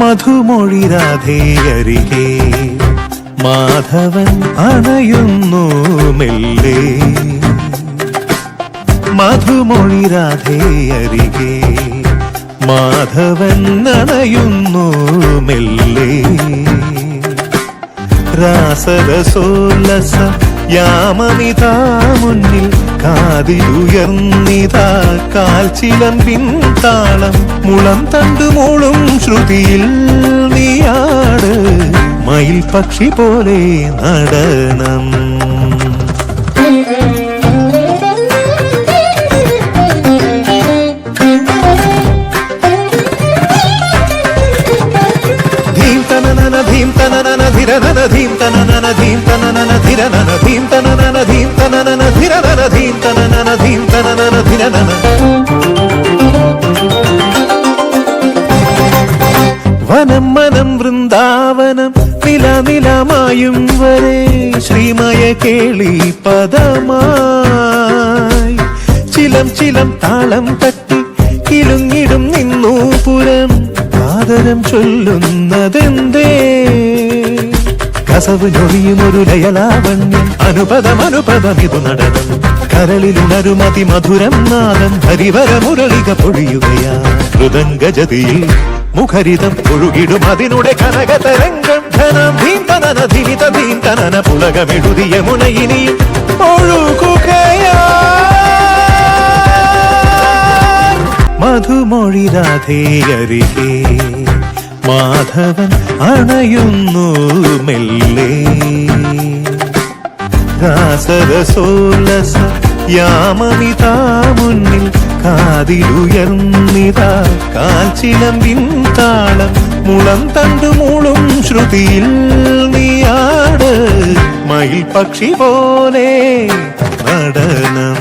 മധുമൊഴി രാധേയരികെ മാധവൻ അണയുന്നു മെല്ലെ. മധുമൊഴി രാധേയരികെ മാധവൻ അണയുന്നു മെല്ലെ. രാസരസോല്ലസ യാമമിതാ മുന്നിൽ കാതിലുയർന്നിതാ കാൽച്ചിലമ്പിൻ താളം. മുളം തണ്ടുമൂളും ശ്രുതിയിൽ നീയാട് മയിൽ പക്ഷി പോലെ നടനം. ധീം തനനന ധീം തനനന ധിരനന ധീം തനനന ധീം തനനന ധിരനന ധീം തനനന ധീം തനനന ധിരനന ധീം തനനന ധീം തനനന ധിരനന. വനം മനം വൃന്ദാവനം നില നിലമായും വരെ ശ്രീമയ കേളി പദമായി. ചിലം ചിലം താളം തട്ടി കിലുങ്ങിടും നിന്നു പുരം. ആദരം ചൊല്ലുന്നതെന്തേ കസവ് ഞൊറിയുമൊരു ലയലാവണ്യം. അനുപദമനുപദമിതു നടനം കരളിലുണരുമതി മധുരം നാദം. ഹരിവര മുരളിക പൊഴിയുകയാ മൃദംഗജതിയിൽ മുഖരിതം ഒഴുകിടും അതിനുടെ കനകതരംഗം. ധനം ധീം തനന ധിമിത ധീം തനന പുളകമെഴുതിയ മുനയിനിയും ഒഴുകുകയാ. മധുമൊഴി രാധേയരികെ മാധവൻ അണയുന്നു മെല്ലെ. രാസരസോല്ലസ യാമമിതാ മുന്നിൽ കാതിലുയർന്നിതാ കാൽച്ചിലമ്പിൻ താളം. മുളം തണ്ടുമൂളും ശ്രുതിയിൽ നീയാട് മയിൽ പക്ഷി പോലെ നടനം.